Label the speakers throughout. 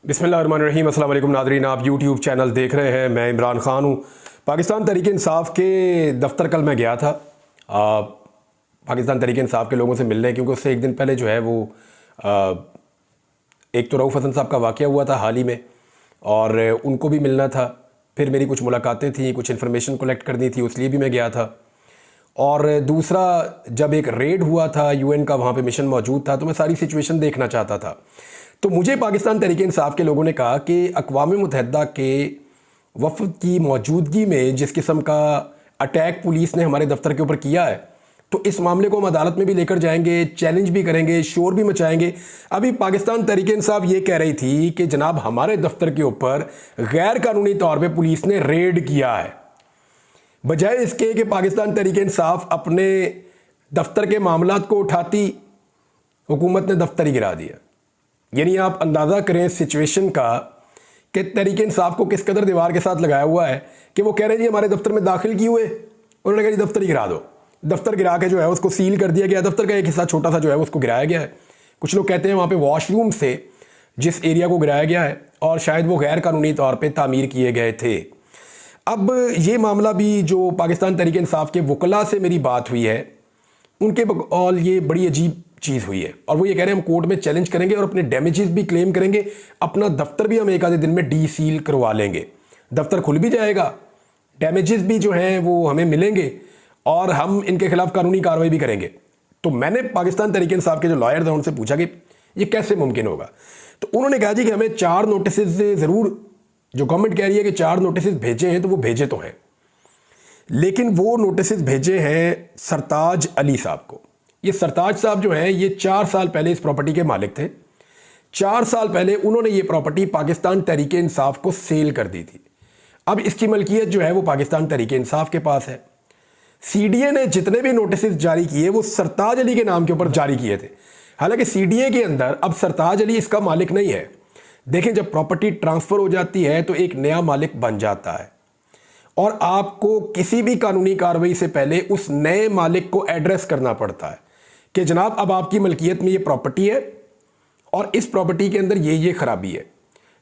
Speaker 1: बिस्मिल्लाहिर्रहमानिर्रहीम। अस्सलाम वालेकुम नादरीन, आप यूट्यूब चैनल देख रहे हैं। मैं इमरान ख़ान हूँ। पाकिस्तान तहरीक इंसाफ के दफ्तर कल मैं गया था पाकिस्तान तहरीक इंसाफ के लोगों से मिलने, क्योंकि उससे एक दिन पहले जो है वो एक तो रऊफ़ हसन साहब का वाक़या हुआ था हाल ही में, और उनको भी मिलना था। फिर मेरी कुछ मुलाकातें थी, कुछ इन्फॉर्मेशन कलेक्ट करनी थी, उसलिए भी मैं गया था। और दूसरा, जब एक रेड हुआ था यूएन का, वहाँ पे मिशन मौजूद था, तो मैं सारी सिचुएशन देखना चाहता था। तो मुझे पाकिस्तान तहरीक इंसाफ के लोगों ने कहा कि अक़वाम मुत्तहिदा के वफ़द की मौजूदगी में जिस किस्म का अटैक पुलिस ने हमारे दफ्तर के ऊपर किया है, तो इस मामले को हम अदालत में भी लेकर जाएंगे, चैलेंज भी करेंगे, शोर भी मचाएंगे। अभी पाकिस्तान तहरीक इंसाफ ये कह रही थी कि जनाब हमारे दफ्तर के ऊपर गैर कानूनी तौर पर पुलिस ने रेड किया है, बजाय इसके कि पाकिस्तान तहरीक इंसाफ अपने दफ्तर के मामलात को उठाती, हुकूमत ने दफ्तर ही गिरा दिया। यानी आप अंदाज़ा करें सिचुएशन का कि तहरीक इंसाफ को किस कदर दीवार के साथ लगाया हुआ है कि वो कह रहे हैं जी हमारे दफ्तर में दाखिल किए हुए, उन्होंने कहा जी दफ्तर ही गिरा दो। दफ्तर गिरा के जो है उसको सील कर दिया गया, दफ्तर का एक हिस्सा छोटा सा जो है उसको गिराया गया है। कुछ लोग कहते हैं वहाँ पे वॉशरूम से जिस एरिया को गिराया गया है, और शायद वो गैर कानूनी तौर पर तामीर किए गए थे। अब ये मामला भी जो पाकिस्तान तहरीक इंसाफ के वकला से मेरी बात हुई है, उनके बकौल ये बड़ी अजीब चीज़ हुई है, और वो ये कह रहे हैं हम कोर्ट में चैलेंज करेंगे और अपने डैमेजेस भी क्लेम करेंगे, अपना दफ्तर भी हम एक आधे दिन में डी सील करवा लेंगे, दफ्तर खुल भी जाएगा, डैमेजेस भी जो हैं वो हमें मिलेंगे, और हम इनके खिलाफ कानूनी कार्रवाई भी करेंगे। तो मैंने पाकिस्तान तहरीक इंसाफ के जो लॉयर थे उनसे पूछा कि ये कैसे मुमकिन होगा। तो उन्होंने कहा जी कि हमें 4 नोटिस ज़रूर, जो गवर्नमेंट कह रही है कि 4 नोटिस भेजे हैं, तो वो भेजे तो हैं, लेकिन वो नोटिस भेजे हैं सरताज अली साहब को। ये सरताज साहब जो हैं ये 4 साल पहले इस प्रॉपर्टी के मालिक थे। 4 साल पहले उन्होंने ये प्रॉपर्टी पाकिस्तान तहरीक इंसाफ को सेल कर दी थी। अब इसकी मलकियत जो है वो पाकिस्तान तहरीक इंसाफ के पास है। सीडीए ने जितने भी नोटिस जारी किए वो सरताज अली के नाम के ऊपर जारी किए थे। हालांकि सीडीए के अंदर अब सरताज अली इसका मालिक नहीं है। देखें, जब प्रॉपर्टी ट्रांसफ़र हो जाती है तो एक नया मालिक बन जाता है, और आपको किसी भी कानूनी कार्रवाई से पहले उस नए मालिक को एड्रेस करना पड़ता है कि जनाब अब आपकी मलकियत में ये प्रॉपर्टी है और इस प्रॉपर्टी के अंदर ये खराबी है,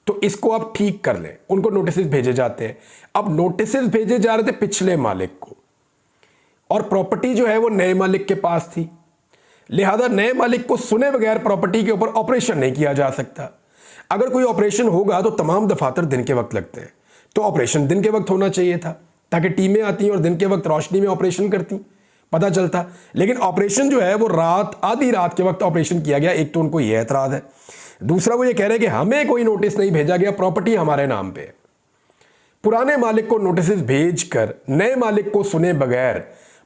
Speaker 1: तो इसको आप ठीक कर लें। उनको नोटिस भेजे जाते हैं। अब नोटिस भेजे जा रहे थे पिछले मालिक को, और प्रॉपर्टी जो है वो नए मालिक के पास थी, लिहाजा नए मालिक को सुने बगैर प्रॉपर्टी के ऊपर ऑपरेशन नहीं किया जा सकता। अगर कोई ऑपरेशन होगा तो तमाम दफातर दिन के वक्त लगते हैं, तो ऑपरेशन दिन के वक्त होना चाहिए था, ताकि टीमें आती और दिन के वक्त रोशनी में ऑपरेशन करती, पता चलता। लेकिन ऑपरेशन जो है वो रात, आधी रात के वक्त ऑपरेशन किया गया। एक तो उनको ये एतराज़ है, दूसरा वो ये कह रहे हैं कि हमें कोई नोटिस नहीं भेजा गया, प्रॉपर्टी हमारे नाम पे। पुराने मालिक को नोटिस भेज कर नए मालिक को सुने बगैर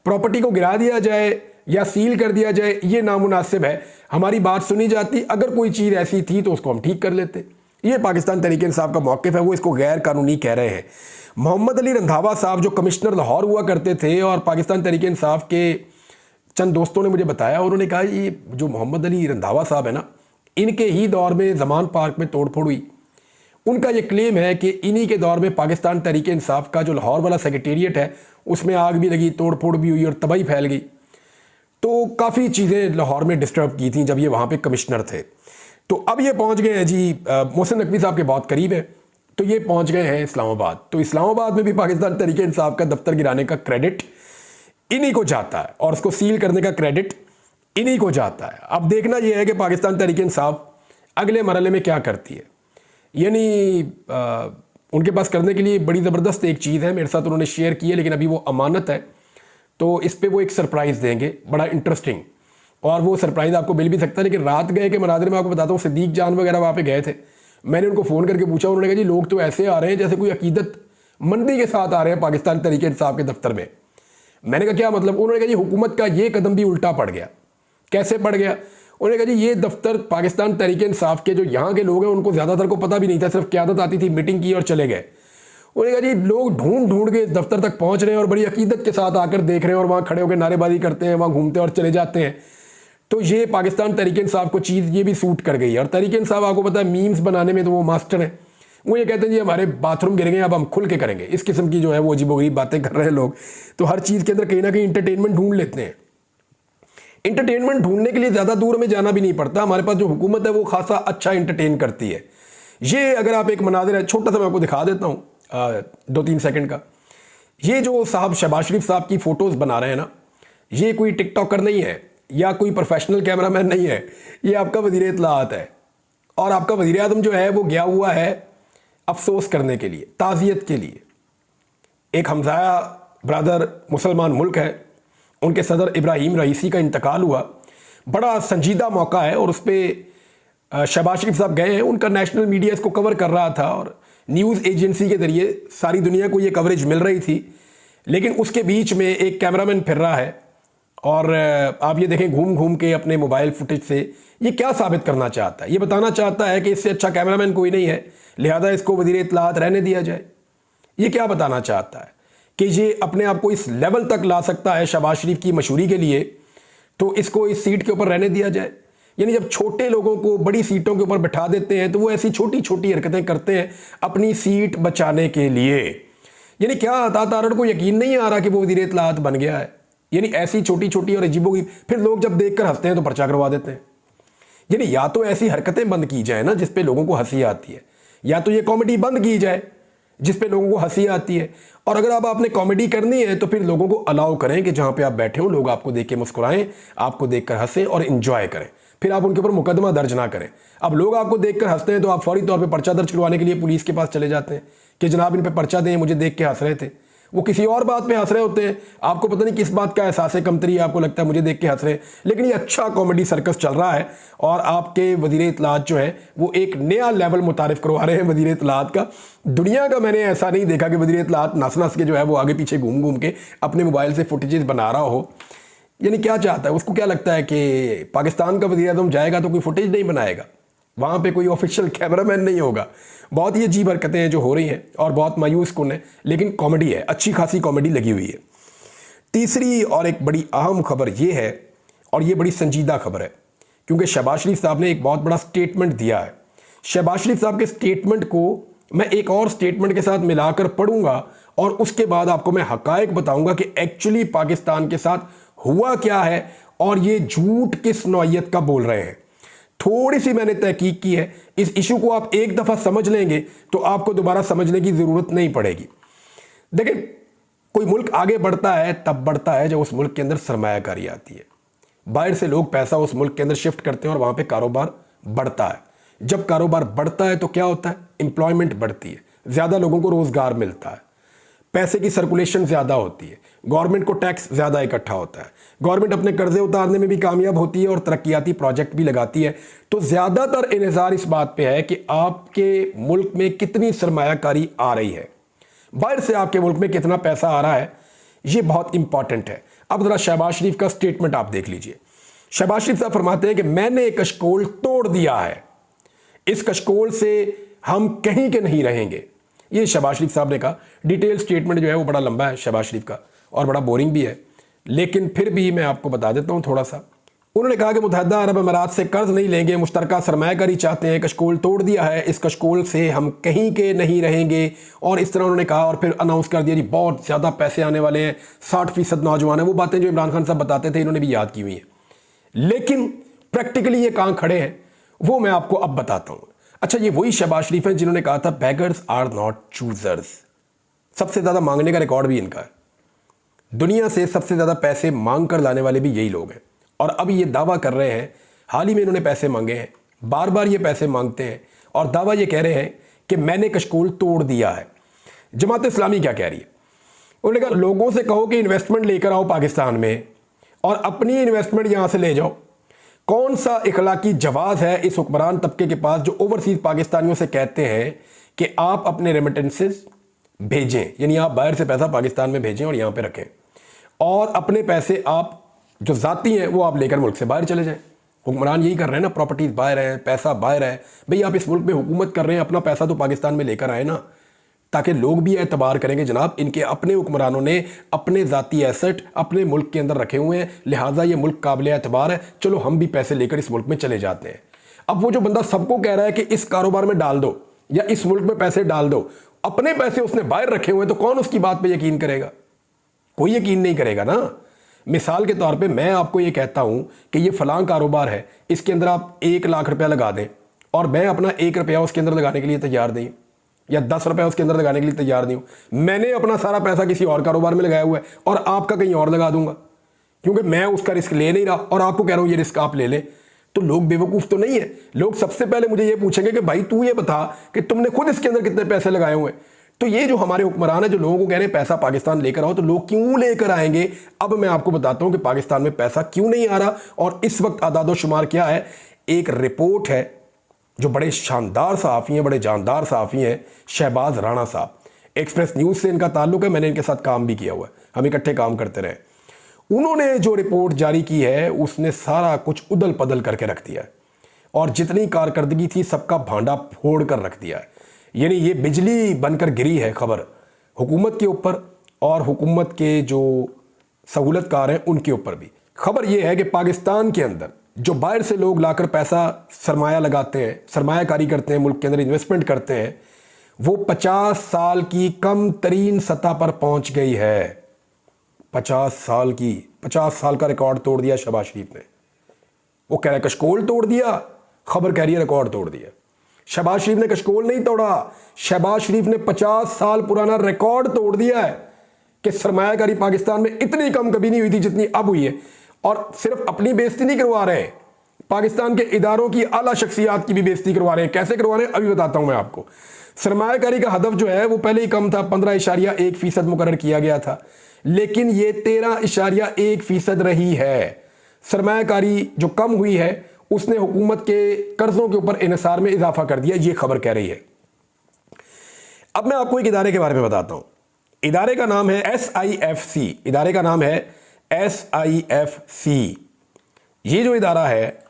Speaker 1: प्रॉपर्टी को गिरा दिया जाए या सील कर दिया जाए, ये नामुनासिब है। हमारी बात सुनी जाती, अगर कोई चीज़ ऐसी थी तो उसको हम ठीक कर लेते। ये पाकिस्तान तहरीक इंसाफ का मौक़िफ़ है, वो इसको गैर कानूनी कह रहे हैं। मोहम्मद अली रंधावा साहब जो कमिश्नर लाहौर हुआ करते थे, और पाकिस्तान तहरीक इंसाफ के चंद दोस्तों ने मुझे बताया, उन्होंने कहा ये जो मोहम्मद अली रंधावा साहब है ना, इनके ही दौर में ज़मान पार्क में तोड़फोड़ हुई। उनका ये क्लेम है कि इन्हीं के दौर में पाकिस्तान तहरीक इंसाफ का जो लाहौर वाला सेक्रेटेरिएट है उसमें आग भी लगी, तोड़फोड़ भी हुई और तबाही फैल गई। तो काफ़ी चीज़ें लाहौर में डिस्टर्ब की थी जब ये वहाँ पे कमिश्नर थे। तो अब ये पहुँच गए हैं जी, मोहसिन नकवी साहब के बहुत करीब है, तो ये पहुँच गए हैं इस्लामाबाद। तो इस्लामाबाद में भी पाकिस्तान तहरीक इंसाफ का दफ्तर गिराने का क्रेडिट इन्हीं को जाता है, और उसको सील करने का क्रेडिट इन्हीं को जाता है। अब देखना यह है कि पाकिस्तान तहरीक इंसाफ अगले मरहले में क्या करती है। यानी उनके पास करने के लिए बड़ी ज़बरदस्त एक चीज़ है, मेरे साथ उन्होंने शेयर की है, लेकिन अभी वो अमानत है, तो इस पर वो एक सरप्राइज़ देंगे बड़ा इंटरेस्टिंग, और वो सरप्राइज़ आपको मिल भी सकता है। लेकिन रात गए के मनाज़िर में आपको बताता हूँ, सिद्दीक जान वगैरह वहाँ पे गए थे। मैंने उनको फ़ोन करके पूछा, उन्होंने कहा जी लोग तो ऐसे आ रहे हैं जैसे कोई अकीदत मंदी के साथ आ रहे हैं पाकिस्तान तहरीक इंसाफ के दफ्तर में। मैंने कहा क्या मतलब? उन्होंने कहा जी हुकूमत का ये कदम भी उल्टा पड़ गया। कैसे पड़ गया? उन्होंने कहा जी ये दफ्तर पाकिस्तान तहरीक इंसाफ के जो यहाँ के लोग हैं उनको ज़्यादातर को पता भी नहीं था, सिर्फ क़यादत आती थी, मीटिंग की और चले गए। उन्होंने कहा जी लोग ढूंढ के दफ्तर तक पहुँच रहे हैं और बड़ी अकीदत के साथ आकर देख रहे हैं, और वहाँ खड़े होकर नारेबाजी करते हैं, वहाँ घूमते और चले जाते हैं। तो ये पाकिस्तान तहरीक इंसाफ को चीज़ ये भी सूट कर गई है। और तहरीक इंसाफ आपको पता है मीम्स बनाने में तो वो मास्टर है। वो ये कहते हैं जी हमारे बाथरूम गिर गए, अब हम खुल के करेंगे। इस किस्म की जो है वो अजीबोगरीब बातें कर रहे हैं लोग। तो हर चीज़ के अंदर कहीं ना कहीं इंटरटेनमेंट ढूंढ लेते हैं। इंटरटेनमेंट ढूंढने के लिए ज़्यादा दूर हमें जाना भी नहीं पड़ता। हमारे पास जो हुकूमत है वो खासा अच्छा इंटरटेन करती है। ये अगर आप एक मनाजिर है, छोटा सा मैं आपको दिखा देता हूँ 2-3 सेकंड का। ये जो साहब शहबाज शरीफ साहब की फ़ोटोज़ बना रहे हैं ना, ये कोई टिकटॉकर नहीं है या कोई प्रोफेशनल कैमरामैन नहीं है, ये आपका वज़ीर इत्तलाआत है। और आपका वज़ीर आज़म जो है वो गया हुआ है अफसोस करने के लिए, ताज़ियत के लिए। एक हमसाया ब्रदर मुसलमान मुल्क है, उनके सदर इब्राहिम रईसी का इंतकाल हुआ, बड़ा संजीदा मौका है और उस पर शहबाज शरीफ साहब गए हैं। उनका नेशनल मीडिया इसको कवर कर रहा था और न्यूज़ एजेंसी के ज़रिए सारी दुनिया को ये कवरेज मिल रही थी। लेकिन उसके बीच में एक कैमरामैन फिर रहा है और आप ये देखें घूम घूम के अपने मोबाइल फुटेज से ये क्या साबित करना चाहता है। ये बताना चाहता है कि इससे अच्छा कैमरामैन कोई नहीं है, लिहाजा इसको वज़ीर इत्तलाआत रहने दिया जाए। ये क्या बताना चाहता है कि ये अपने आप को इस लेवल तक ला सकता है शहबाज शरीफ की मशहूरी के लिए, तो इसको इस सीट के ऊपर रहने दिया जाए। यानी जब छोटे लोगों को बड़ी सीटों के ऊपर बैठा देते हैं तो वो ऐसी छोटी छोटी हरकतें करते हैं अपनी सीट बचाने के लिए। यानी क्या अता तारड़ को यकीन नहीं आ रहा कि वो वज़ीर इत्तलाआत बन गया है? यानी ऐसी छोटी छोटी और अजीबो की, फिर लोग जब देखकर हंसते हैं तो पर्चा करवा देते हैं। यानी या तो ऐसी हरकतें बंद की जाए ना जिस पे लोगों को हंसी आती है, या तो ये कॉमेडी बंद की जाए जिस पे लोगों को हंसी आती है। और अगर आप आपने कॉमेडी करनी है तो फिर लोगों को अलाउ करें कि जहां पे आप बैठे हो लोग आपको देख के मुस्कुराएं, आपको देखकर हंसें और इंजॉय करें। फिर आप उनके ऊपर मुकदमा दर्ज ना करें। अब लोग आपको देखकर हंसते हैं तो आप फौरी तौर पे पर्चा दर्ज करवाने के लिए पुलिस के पास चले जाते हैं कि जनाब इन पे पर्चा दें, मुझे देख के हंस रहे थे। वो किसी और बात पे हंस रहे होते हैं, आपको पता नहीं किस बात का एहसास है, कमतरी आपको लगता है मुझे देख के हंस रहे हैं। लेकिन ये अच्छा कॉमेडी सर्कस चल रहा है और आपके वज़ीर इत्तलाआत जो है वो एक नया लेवल मुतारिफ करवा रहे हैं वज़ीर इत्तलाआत का। दुनिया का मैंने ऐसा नहीं देखा कि वज़ीर इत्तलाआत नस नस के जो है वो आगे पीछे घूम घूम के अपने मोबाइल से फुटेजेस बना रहा हो। यानी क्या चाहता है, उसको क्या लगता है कि पाकिस्तान का वज़ीर आज़म जाएगा तो कोई फुटेज नहीं बनाएगा, वहाँ पे कोई ऑफिशियल कैमरामैन नहीं होगा। बहुत ही अजीब हरकतें हैं जो हो रही हैं और बहुत मायूस कुन है, लेकिन कॉमेडी है, अच्छी खासी कॉमेडी लगी हुई है। तीसरी और एक बड़ी अहम खबर ये है, और ये बड़ी संजीदा खबर है, क्योंकि शहबाज शरीफ साहब ने एक बहुत बड़ा स्टेटमेंट दिया है। शहबाज शरीफ साहब के स्टेटमेंट को मैं एक और स्टेटमेंट के साथ मिलाकर पढ़ूंगा और उसके बाद आपको मैं हकायक बताऊंगा कि एक्चुअली पाकिस्तान के साथ हुआ क्या है और ये झूठ किस नौइयत का बोल रहे हैं। थोड़ी सी मैंने तहकीक की है, इस इशू को आप एक दफ़ा समझ लेंगे तो आपको दोबारा समझने की ज़रूरत नहीं पड़ेगी। देखिए, कोई मुल्क आगे बढ़ता है तब बढ़ता है जब उस मुल्क के अंदर सरमायाकारी आती है, बाहर से लोग पैसा उस मुल्क के अंदर शिफ्ट करते हैं और वहाँ पे कारोबार बढ़ता है। जब कारोबार बढ़ता है तो क्या होता है, एम्प्लॉयमेंट बढ़ती है, ज़्यादा लोगों को रोज़गार मिलता है, पैसे की सर्कुलेशन ज़्यादा होती है, गवर्नमेंट को टैक्स ज़्यादा इकट्ठा होता है, गवर्नमेंट अपने कर्जे उतारने में भी कामयाब होती है और तरक्याती प्रोजेक्ट भी लगाती है। तो ज़्यादातर इन्हिसार इस बात पे है कि आपके मुल्क में कितनी सरमायाकारी आ रही है, बाहर से आपके मुल्क में कितना पैसा आ रहा है, ये बहुत इंपॉर्टेंट है। अब ज़रा शहबाज शरीफ का स्टेटमेंट आप देख लीजिए। शहबाज शरीफ साहब फरमाते हैं कि मैंने एक कशकोल तोड़ दिया है, इस कशकोल से हम कहीं के नहीं रहेंगे। ये शहबाज शरीफ साहब ने कहा। डिटेल स्टेटमेंट जो है वो बड़ा लंबा है शहबाज शरीफ का और बड़ा बोरिंग भी है, लेकिन फिर भी मैं आपको बता देता हूँ थोड़ा सा। उन्होंने कहा कि मुत्तहिदा अरब अमारात से कर्ज नहीं लेंगे, मुश्तरका सरमायाकारी चाहते हैं, कशकोल तोड़ दिया है, इस कशकोल से हम कहीं के नहीं रहेंगे। और इस तरह उन्होंने कहा और फिर अनाउंस कर दिया जी बहुत ज़्यादा पैसे आने वाले हैं, 60% नौजवान है। वो बातें जो इमरान खान साहब बताते थे इन्होंने भी याद की हुई हैं, लेकिन प्रैक्टिकली ये कहाँ खड़े हैं वो मैं आपको अब बताता हूँ। अच्छा, ये वही शहबाज शरीफ हैं जिन्होंने कहा था बेगर्स आर नॉट चूजर्स। सबसे ज़्यादा मांगने का रिकॉर्ड भी इनका है, दुनिया से सबसे ज़्यादा पैसे मांग कर लाने वाले भी यही लोग हैं। और अब ये दावा कर रहे हैं, हाल ही में इन्होंने पैसे मांगे हैं, बार बार ये पैसे मांगते हैं और दावा ये कह रहे हैं कि मैंने कशकोल तोड़ दिया है। जमात इस्लामी क्या कह रही है? उन्होंने कहा लोगों से कहो कि इन्वेस्टमेंट लेकर आओ पाकिस्तान में और अपनी इन्वेस्टमेंट यहाँ से ले जाओ। कौन सा इखलाकी जवाब है इस हुक्मरान तबके के पास जो ओवरसीज पाकिस्तानियों से कहते हैं कि आप अपने रेमिटेंसेस भेजें, यानी आप बाहर से पैसा पाकिस्तान में भेजें और यहाँ पे रखें, और अपने पैसे आप जो जाती हैं वो आप लेकर मुल्क से बाहर चले जाएं। हुक्मरान यही कर रहे हैं ना, प्रॉपर्टीज बाहर है, पैसा बाहर है। भाई आप इस मुल्क में हुकूमत कर रहे हैं, अपना पैसा तो पाकिस्तान में लेकर आए ना, ताकि लोग भी एतबार करेंगे जनाब इनके अपने हुक्मरानों ने अपने ज़ाती एसेट अपने मुल्क के अंदर रखे हुए हैं, लिहाजा ये मुल्क काबिल एतबार है, चलो हम भी पैसे लेकर इस मुल्क में चले जाते हैं। अब वो जो बंदा सबको कह रहा है कि इस कारोबार में डाल दो या इस मुल्क में पैसे डाल दो, अपने पैसे उसने बाहर रखे हुए हैं, तो कौन उसकी बात पर यकीन करेगा? कोई यकीन नहीं करेगा ना। मिसाल के तौर पे मैं आपको ये कहता हूं कि ये फलां कारोबार है, इसके अंदर आप 1 लाख रुपया लगा दें, और मैं अपना 1 रुपया उसके अंदर लगाने के लिए तैयार नहीं हूँ, या 10 रुपये उसके अंदर लगाने के लिए तैयार नहीं हूँ। मैंने अपना सारा पैसा किसी और कारोबार में लगाया हुआ है और आपका कहीं और लगा दूंगा, क्योंकि मैं उसका रिस्क ले नहीं रहा और आपको कह रहा हूँ ये रिस्क आप ले लें। तो लोग बेवकूफ़ तो नहीं है। लोग सबसे पहले मुझे ये पूछेंगे कि भाई तू ये बता कि तुमने खुद इसके अंदर कितने पैसे लगाए हुए हैं। तो ये जो हमारे हुक्मरान है जो लोगों को कह रहे हैं पैसा पाकिस्तान लेकर आओ, तो लोग क्यों लेकर आएंगे? अब मैं आपको बताता हूं कि पाकिस्तान में पैसा क्यों नहीं आ रहा और इस वक्त आदादो शुमार क्या है। एक रिपोर्ट है जो बड़े शानदार सहाफ़ी हैं, बड़े जानदार सहाफ़ी हैं, शहबाज राणा साहब, एक्सप्रेस न्यूज़ से इनका ताल्लुक है, मैंने इनके साथ काम भी किया हुआ है, हम इकट्ठे काम करते रहे। उन्होंने जो रिपोर्ट जारी की है उसने सारा कुछ उदल पदल करके रख दिया है और जितनी कारकर्दगी थी सबका भांडा फोड़ कर रख दिया है। यानी ये बिजली बनकर गिरी है खबर हुकूमत के ऊपर और हुकूमत के जो सहूलतकार हैं उनके ऊपर भी। खबर ये है कि पाकिस्तान के अंदर जो बाहर से लोग लाकर पैसा सरमाया लगाते हैं, सरमायाकारी करते हैं, मुल्क के अंदर इन्वेस्टमेंट करते हैं, वो 50 साल की कम तरीन सतह पर पहुंच गई है। 50 साल का रिकॉर्ड तोड़ दिया शहबाज शरीफ ने। वो कह रहा है कशकोल तोड़ दिया, खबर कह रही है रिकॉर्ड तोड़ दिया। शहबाज शरीफ ने कशकोल नहीं तोड़ा, शहबाज शरीफ ने 50 साल पुराना रिकॉर्ड तोड़ दिया है कि सरमायाकारी पाकिस्तान में इतनी कम कभी नहीं हुई थी जितनी अब हुई है। और सिर्फ अपनी बेइज्जती नहीं करवा रहे, पाकिस्तान के इदारों की आला शख्सियात की भी बेइज्जती करवा रहे हैं। कैसे करवा रहे हैं अभी बताता हूं मैं आपको। सरमायाकारी का हदफ जो है वो पहले ही कम था, 15.1% मुकर्रर किया गया था, लेकिन ये 13.1% रही है। सरमायाकारी जो कम हुई है उसने हुकूमत के कर्जों के ऊपर इन्हिसार में इजाफा कर दिया, ये खबर कह रही है। अब मैं आपको एक इदारे के बारे में बताता हूं। इदारे का नाम है SIFC, इदारे का नाम है SIFC। ये जो इदारा है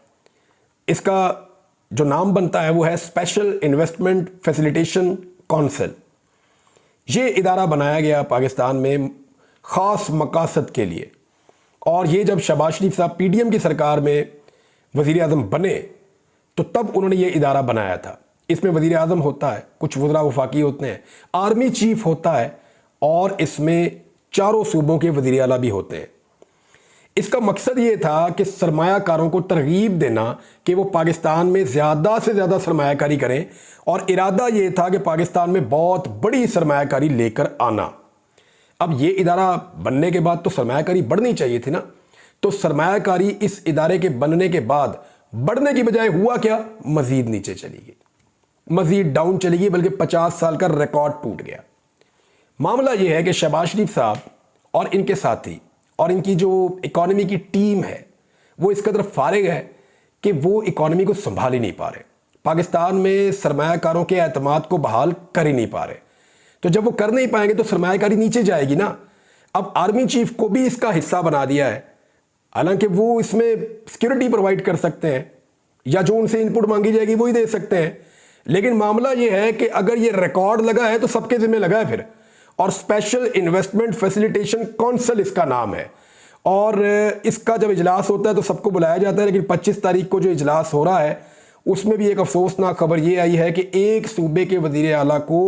Speaker 1: इसका जो नाम बनता है वो है स्पेशल इन्वेस्टमेंट फैसिलिटेशन काउंसिल। ये इदारा बनाया गया पाकिस्तान में ख़ास मकासद के लिए, और ये जब शहबाज शरीफ साहब PDM की सरकार में वज़ीर आज़म बने तो तब उन्होंने ये इदारा बनाया था। इसमें वज़ीर आज़म होता है, कुछ वज़रा वफाकी होते हैं, आर्मी चीफ होता है और इसमें चारों सूबों के वज़ीर आला भी होते हैं। इसका मकसद ये था कि सरमायाकारों को तरगीब देना कि वो पाकिस्तान में ज़्यादा से ज़्यादा सरमायाकारी करें, और इरादा ये था कि पाकिस्तान में बहुत बड़ी सरमायाकारी लेकर आना। अब ये इदारा बनने के बाद तो सरमायाकारी बढ़नी चाहिए थी ना, तो सरमायाकारी इस इदारे के बनने के बाद बढ़ने की बजाय हुआ क्या, मजीद नीचे चली गई, मजीद डाउन चली गई, बल्कि 50 साल का रिकॉर्ड टूट गया। मामला यह है कि शहबाज शरीफ साहब और इनके साथी और इनकी जो इकॉनमी की टीम है वो इस कदर फारिग है कि वो इकॉनमी को संभाल ही नहीं पा रहे, पाकिस्तान में सरमायाकारों के एतमाद को बहाल कर ही नहीं पा रहे। तो जब वो कर नहीं पाएंगे तो सरमायाकारी नीचे जाएगी ना। अब आर्मी चीफ को भी इसका हिस्सा बना दिया है, हालांकि वो इसमें सिक्योरिटी प्रोवाइड कर सकते हैं या जो उनसे इनपुट मांगी जाएगी वही दे सकते हैं, लेकिन मामला ये है कि अगर ये रिकॉर्ड लगा है तो सबके जिम्मे लगा है फिर। और स्पेशल इन्वेस्टमेंट फैसिलिटेशन काउंसिल इसका नाम है, और इसका जब इजलास होता है तो सबको बुलाया जाता है, लेकिन 25 तारीख को जो इजलास हो रहा है उसमें भी एक अफसोसनाक खबर ये आई है कि एक सूबे के वजीर आला को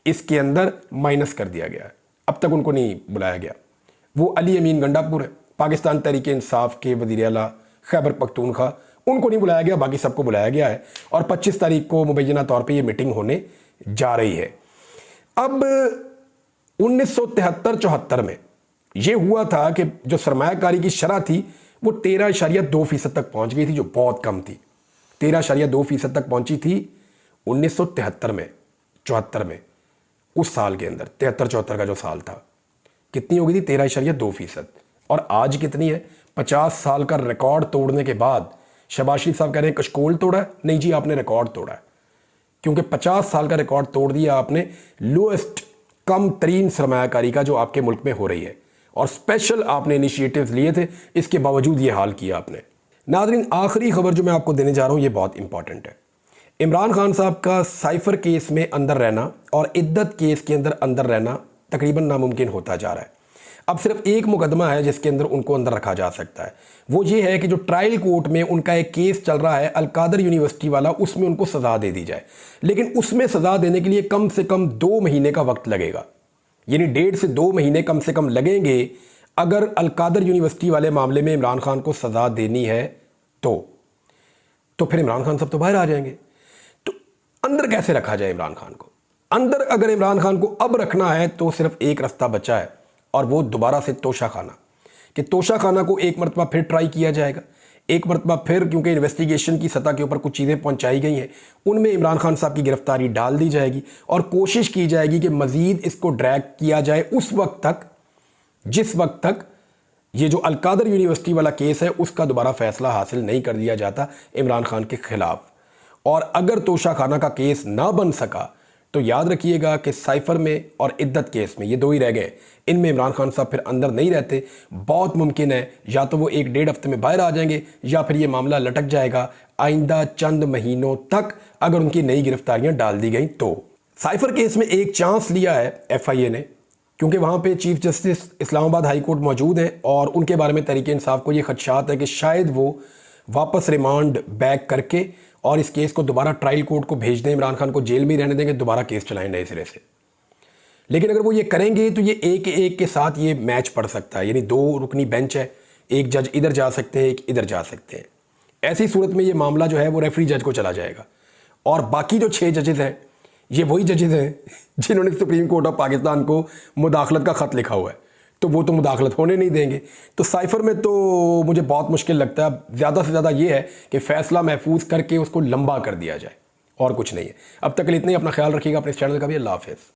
Speaker 1: इसके अंदर माइनस कर दिया गया है, अब तक उनको नहीं बुलाया गया। वो अली अमीन गंडापुर है, पाकिस्तान तहरीक इंसाफ के वजीर आला खैबर पख्तूनख्वा, उनको नहीं बुलाया गया, बाकी सबको बुलाया गया है, और 25 तारीख को मुबैना तौर पे ये मीटिंग होने जा रही है। अब 1973-74 में ये हुआ था कि जो सरमायाकारी की शरह थी वो 13.2% तक पहुंच गई थी, जो बहुत कम थी। 13.2% तक पहुंची थी 1973 में, 74 में, उस साल के अंदर 73-74 का जो साल था, कितनी हो गई थी, 13.2%। और आज कितनी है? 50 साल का रिकॉर्ड तोड़ने के बाद शहबाज शरीफ साहब कह रहे हैं कशकोल तोड़ा है। नहीं जी, आपने रिकॉर्ड तोड़ा है, क्योंकि 50 साल का रिकॉर्ड तोड़ दिया आपने लोएस्ट, कम तरीन सरमायाकारी का जो आपके मुल्क में हो रही है, और स्पेशल आपने इनिशिएटिव्स लिए थे, इसके बावजूद ये हाल किया आपने। नाज़रीन, आखिरी खबर जो मैं आपको देने जा रहा हूँ ये बहुत इंपॉर्टेंट है। इमरान खान साहब का साइफर केस में अंदर रहना और इद्दत केस के अंदर अंदर रहना तकरीबन नामुमकिन होता जा रहा है। अब सिर्फ एक मुकदमा है जिसके अंदर उनको अंदर रखा जा सकता है, वो ये है कि जो ट्रायल कोर्ट में उनका एक केस चल रहा है अलकादर यूनिवर्सिटी वाला, उसमें उनको सज़ा दे दी जाए, लेकिन उसमें सज़ा देने के लिए कम से कम 2 महीने का वक्त लगेगा, यानी 1.5 से 2 महीने कम से कम लगेंगे अगर अलकादर यूनिवर्सिटी वाले मामले में इमरान खान को सज़ा देनी है तो फिर इमरान खान साहब तो बाहर आ जाएंगे। अंदर कैसे रखा जाए इमरान खान को? अंदर अगर इमरान खान को अब रखना है तो सिर्फ एक रास्ता बचा है, और वो दोबारा से तोशा खाना, कि तोशा खाना को एक मरतबा फिर ट्राई किया जाएगा, एक मरतबा फिर, क्योंकि इन्वेस्टिगेशन की सतह के ऊपर कुछ चीज़ें पहुंचाई गई हैं, उनमें इमरान खान साहब की गिरफ्तारी डाल दी जाएगी और कोशिश की जाएगी कि मज़ीद इसको ड्रैग किया जाए उस वक्त तक जिस वक्त तक ये जो अलकादर यूनिवर्सिटी वाला केस है उसका दोबारा फैसला हासिल नहीं कर दिया जाता इमरान खान के खिलाफ। और अगर तोशा खाना का केस ना बन सका तो याद रखिएगा कि साइफर में और इद्दत केस में, ये दो ही रह गए, इनमें इमरान खान साहब फिर अंदर नहीं रहते। बहुत मुमकिन है या तो वो 1-1.5 हफ्ते में बाहर आ जाएंगे या फिर ये मामला लटक जाएगा आइंदा चंद महीनों तक, अगर उनकी नई गिरफ्तारियां डाल दी गई तो। साइफर केस में एक चांस लिया है FIA ने, क्योंकि वहाँ पे chief justice Islamabad high court मौजूद हैं और उनके बारे में तहरीक इंसाफ को ये खदशात है कि शायद वो वापस रिमांड बैक करके और इस केस को दोबारा ट्रायल कोर्ट को भेज दें, इमरान खान को जेल में ही रहने देंगे, दोबारा केस चलाएं नए सिरे से। लेकिन अगर वो ये करेंगे तो ये एक एक के साथ ये मैच पड़ सकता है, यानी 2 रुकनी बेंच है, एक जज इधर जा सकते हैं, एक इधर जा सकते हैं। ऐसी सूरत में ये मामला जो है वो रेफरी जज को चला जाएगा और बाकी जो 6 जजेस हैं ये वही जजेस हैं जिन्होंने सुप्रीम कोर्ट ऑफ पाकिस्तान को मुदाखलत का ख़त लिखा हुआ है, तो वो तो मुदाखलत होने नहीं देंगे। तो साइफर में तो मुझे बहुत मुश्किल लगता है। ज़्यादा से ज़्यादा ये है कि फ़ैसला महफूज करके उसको लंबा कर दिया जाए और कुछ नहीं है। अब तक के लिए इतना ही। अपना ख्याल रखिएगा, अपने इस चैनल का भी। अल्लाह हाफ़िज़।